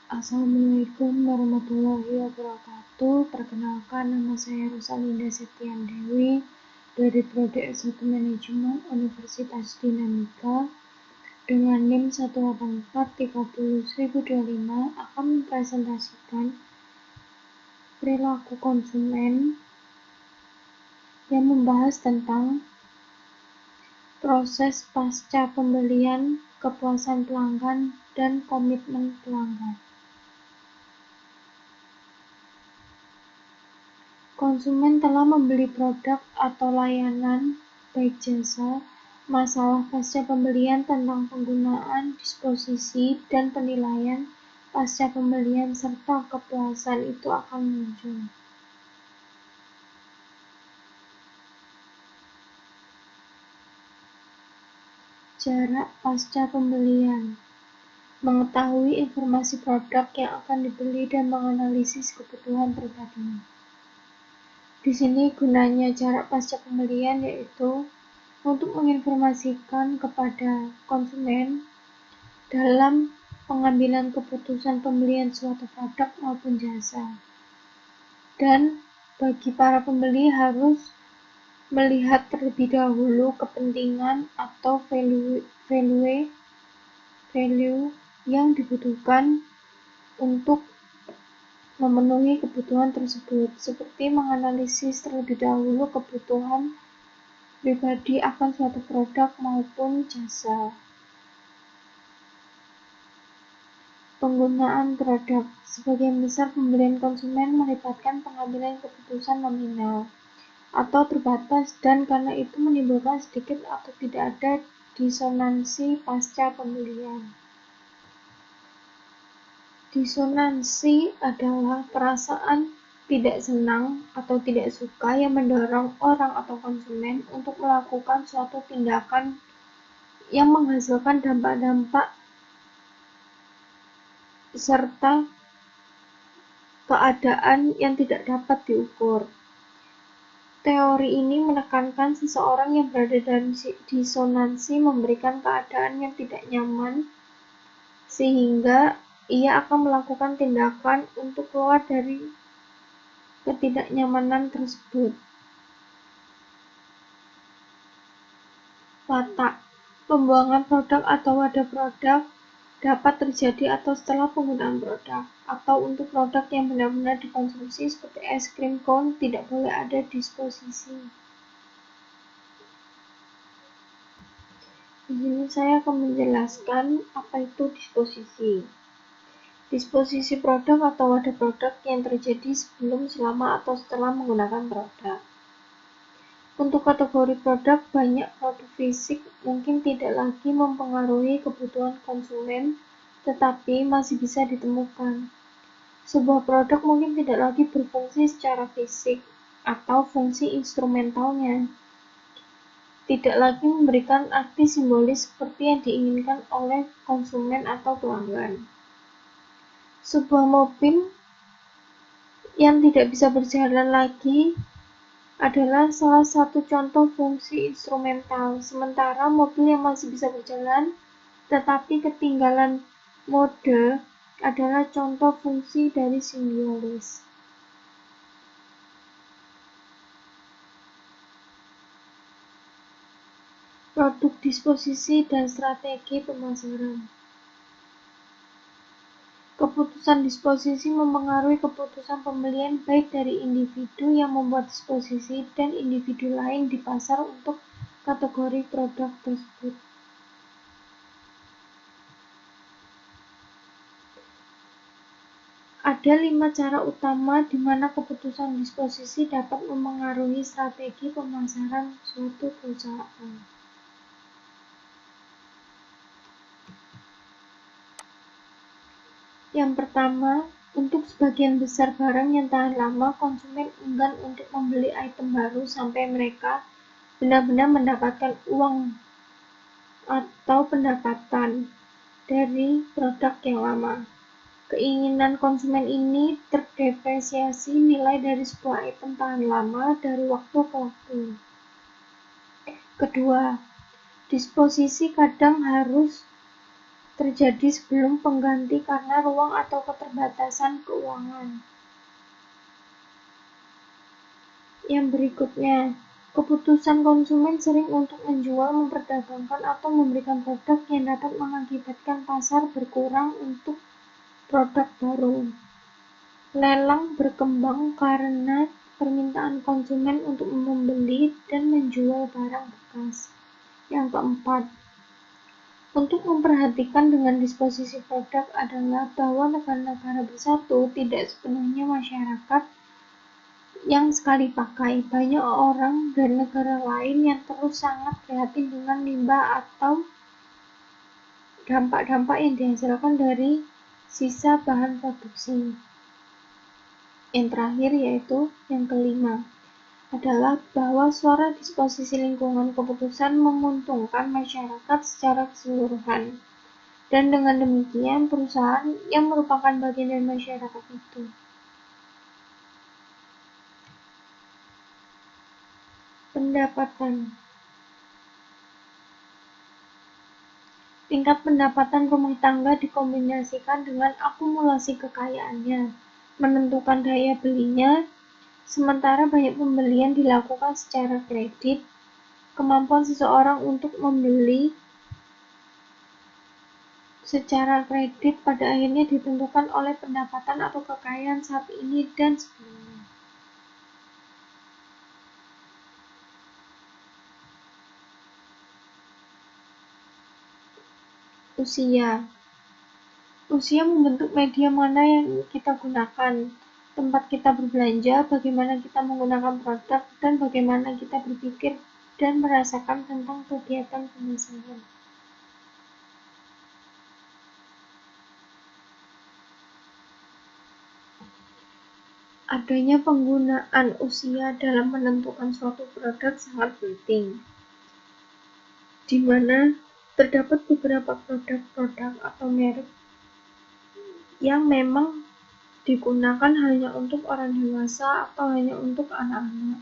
Assalamualaikum warahmatullahi wabarakatuh. Perkenalkan, nama saya Rosalinda Septian Dewi dari Prodi S1 Manajemen Universitas Dinamika dengan NIM 1843025 akan mempresentasikan perilaku konsumen yang membahas tentang proses pasca pembelian, kepuasan pelanggan, dan komitmen pelanggan. Konsumen telah membeli produk atau layanan, baik jasa, masalah pasca pembelian tentang penggunaan, disposisi, dan penilaian pasca pembelian serta kepuasan itu akan muncul. Jarak pasca pembelian. Mengetahui informasi produk yang akan dibeli dan menganalisis kebutuhan pribadinya. Di sini gunanya jarak pasca pembelian yaitu untuk menginformasikan kepada konsumen dalam pengambilan keputusan pembelian suatu produk maupun jasa. Dan bagi para pembeli harus melihat terlebih dahulu kepentingan atau value yang dibutuhkan untuk memenuhi kebutuhan tersebut, seperti menganalisis terlebih dahulu kebutuhan pribadi akan suatu produk maupun jasa. Penggunaan produk. Sebagian besar pembelian konsumen melibatkan pengambilan keputusan nominal atau terbatas, dan karena itu menimbulkan sedikit atau tidak ada disonansi pasca pembelian. Disonansi adalah perasaan tidak senang atau tidak suka yang mendorong orang atau konsumen untuk melakukan suatu tindakan yang menghasilkan dampak-dampak serta keadaan yang tidak dapat diukur. Teori ini menekankan seseorang yang berada dalam disonansi memberikan keadaan yang tidak nyaman sehingga ia akan melakukan tindakan untuk keluar dari ketidaknyamanan tersebut. Watak. Pembuangan produk atau wadah produk dapat terjadi atau setelah penggunaan produk, atau untuk produk yang benar-benar dikonsumsi seperti es krim cone tidak boleh ada disposisi. Di sini saya akan menjelaskan apa itu disposisi. Disposisi produk atau wadah produk yang terjadi sebelum, selama, atau setelah menggunakan produk. Untuk kategori produk, banyak produk fisik mungkin tidak lagi mempengaruhi kebutuhan konsumen, tetapi masih bisa ditemukan. Sebuah produk mungkin tidak lagi berfungsi secara fisik, atau fungsi instrumentalnya tidak lagi memberikan arti simbolis seperti yang diinginkan oleh konsumen atau pelanggan. Sebuah mobil yang tidak bisa berjalan lagi adalah salah satu contoh fungsi instrumental, sementara mobil yang masih bisa berjalan tetapi ketinggalan mode adalah contoh fungsi dari simbolis. Produk, disposisi, dan strategi pemasaran. Keputusan disposisi mempengaruhi keputusan pembelian baik dari individu yang membuat disposisi dan individu lain di pasar untuk kategori produk tersebut. Ada 5 cara utama di mana keputusan disposisi dapat mempengaruhi strategi pemasaran suatu perusahaan. Yang pertama, untuk sebagian besar barang yang tahan lama, konsumen enggan untuk membeli item baru sampai mereka benar-benar mendapatkan uang atau pendapatan dari produk yang lama. Keinginan konsumen ini terdepresiasi nilai dari sebuah item tahan lama dari waktu ke waktu. Kedua, disposisi kadang harus terjadi sebelum pengganti karena ruang atau keterbatasan keuangan. Yang berikutnya, keputusan konsumen sering untuk menjual, memperdagangkan, atau memberikan produk yang dapat mengakibatkan pasar berkurang untuk produk baru. Lelang berkembang karena permintaan konsumen untuk membeli dan menjual barang bekas. Yang keempat, untuk memperhatikan dengan disposisi produk adalah bahwa negara-negara bersatu tidak sepenuhnya masyarakat yang sekali pakai. Banyak orang dari negara lain yang terus sangat prihatin dengan limbah atau dampak-dampak yang dihasilkan dari sisa bahan produksi. Yang terakhir, yaitu yang kelima, adalah bahwa suara disposisi lingkungan keputusan menguntungkan masyarakat secara keseluruhan. Dan dengan demikian, perusahaan yang merupakan bagian dari masyarakat itu. Pendapatan. Tingkat pendapatan rumah tangga dikombinasikan dengan akumulasi kekayaannya, menentukan daya belinya, sementara banyak pembelian dilakukan secara kredit. Kemampuan seseorang untuk membeli secara kredit pada akhirnya ditentukan oleh pendapatan atau kekayaan saat ini dan sebelumnya. Usia membentuk media mana yang kita gunakan, tempat kita berbelanja, bagaimana kita menggunakan produk, dan bagaimana kita berpikir dan merasakan tentang kegiatan pemasaran. Adanya penggunaan usia dalam menentukan suatu produk sangat penting, di mana terdapat beberapa produk-produk atau merek yang memang digunakan hanya untuk orang dewasa atau hanya untuk anak-anak.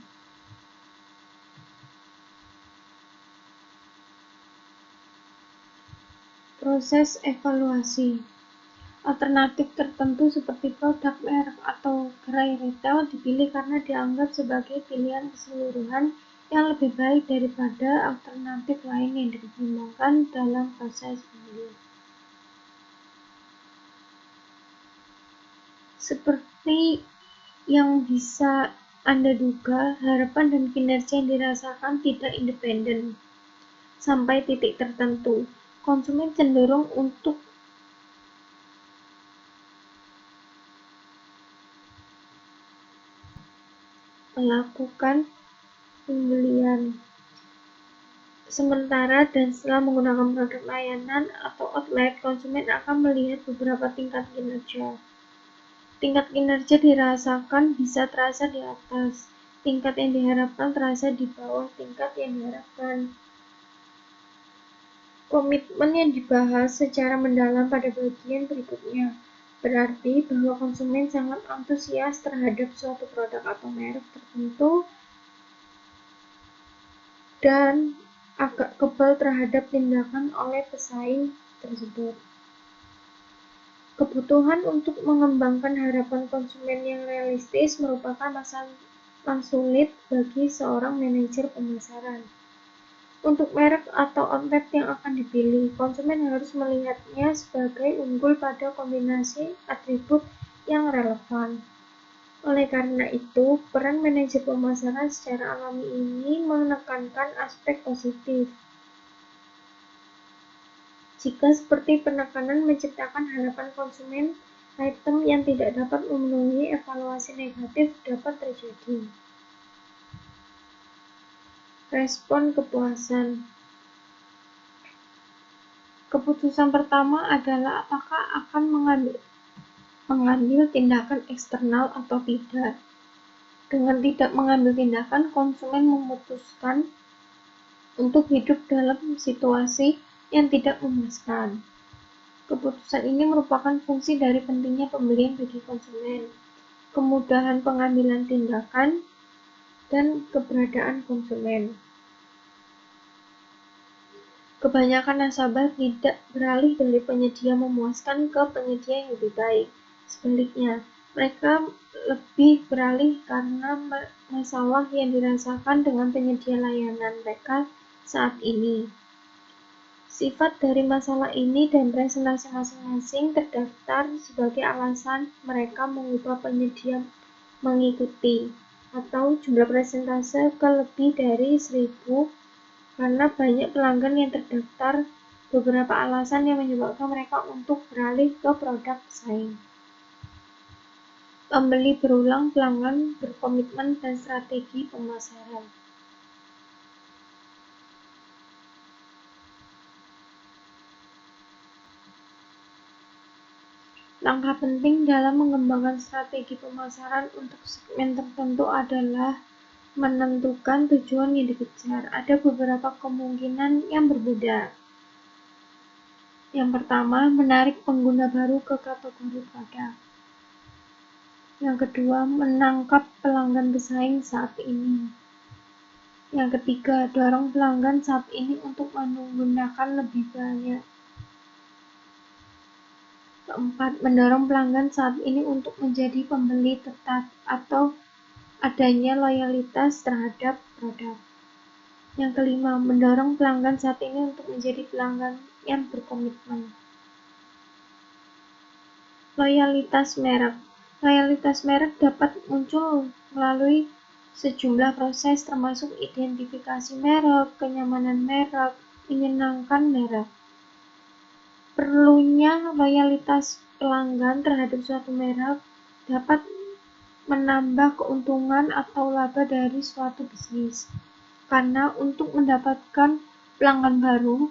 Proses evaluasi. Alternatif tertentu seperti produk, merek, atau gerai retail dipilih karena dianggap sebagai pilihan keseluruhan yang lebih baik daripada alternatif lain yang dipertimbangkan dalam proses pembelian. Seperti yang bisa Anda duga, harapan dan kinerja yang dirasakan tidak independen. Sampai titik tertentu, konsumen cenderung untuk melakukan pembelian sementara dan setelah menggunakan produk layanan atau outlet, konsumen akan melihat beberapa tingkat kinerja. Tingkat kinerja dirasakan bisa terasa di atas, tingkat yang diharapkan terasa di bawah tingkat yang diharapkan. Komitmen yang dibahas secara mendalam pada bagian berikutnya berarti bahwa konsumen sangat antusias terhadap suatu produk atau merek tertentu dan agak kebal terhadap tindakan oleh pesaing tersebut. Kebutuhan untuk mengembangkan harapan konsumen yang realistis merupakan masalah sulit bagi seorang manajer pemasaran. Untuk merek atau outlet yang akan dipilih, konsumen harus melihatnya sebagai unggul pada kombinasi atribut yang relevan. Oleh karena itu, peran manajer pemasaran secara alami ini menekankan aspek positif. Jika seperti penekanan menciptakan harapan konsumen, item yang tidak dapat memenuhi evaluasi negatif dapat terjadi. Respon kepuasan. Keputusan pertama adalah apakah akan mengambil tindakan eksternal atau tidak. Dengan tidak mengambil tindakan, konsumen memutuskan untuk hidup dalam situasi yang tidak memuaskan. Keputusan ini merupakan fungsi dari pentingnya pembelian bagi konsumen, kemudahan pengambilan tindakan, dan keberadaan konsumen. Kebanyakan nasabah tidak beralih dari penyedia memuaskan ke penyedia yang lebih baik. Sebaliknya, mereka lebih beralih karena masalah yang dirasakan dengan penyedia layanan mereka saat ini. Sifat dari masalah ini dan presentasi masing-masing terdaftar sebagai alasan mereka mengubah penyedia mengikuti, atau jumlah persentase ke lebih dari 1000 karena banyak pelanggan yang terdaftar. Beberapa alasan yang menyebabkan mereka untuk beralih ke produk pesaing. Pembeli berulang, pelanggan berkomitmen, dan strategi pemasaran. Langkah penting dalam mengembangkan strategi pemasaran untuk segmen tertentu adalah menentukan tujuan yang dikejar. Ada beberapa kemungkinan yang berbeda. Yang pertama, menarik pengguna baru ke kategori produk. Yang kedua, menangkap pelanggan pesaing saat ini. Yang ketiga, dorong pelanggan saat ini untuk menggunakan lebih banyak. Keempat, mendorong pelanggan saat ini untuk menjadi pembeli tetap atau adanya loyalitas terhadap produk. Yang kelima, mendorong pelanggan saat ini untuk menjadi pelanggan yang berkomitmen. Loyalitas merek. Loyalitas merek dapat muncul melalui sejumlah proses termasuk identifikasi merek, kenyamanan merek, menyenangkan merek. Perlunya loyalitas pelanggan terhadap suatu merek dapat menambah keuntungan atau laba dari suatu bisnis. Karena untuk mendapatkan pelanggan baru,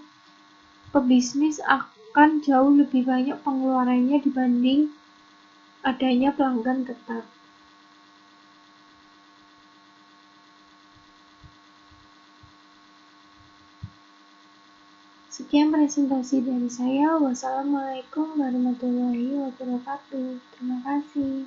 pebisnis akan jauh lebih banyak pengeluarannya dibanding adanya pelanggan tetap. Sekian presentasi dari saya. Wassalamualaikum warahmatullahi wabarakatuh. Terima kasih.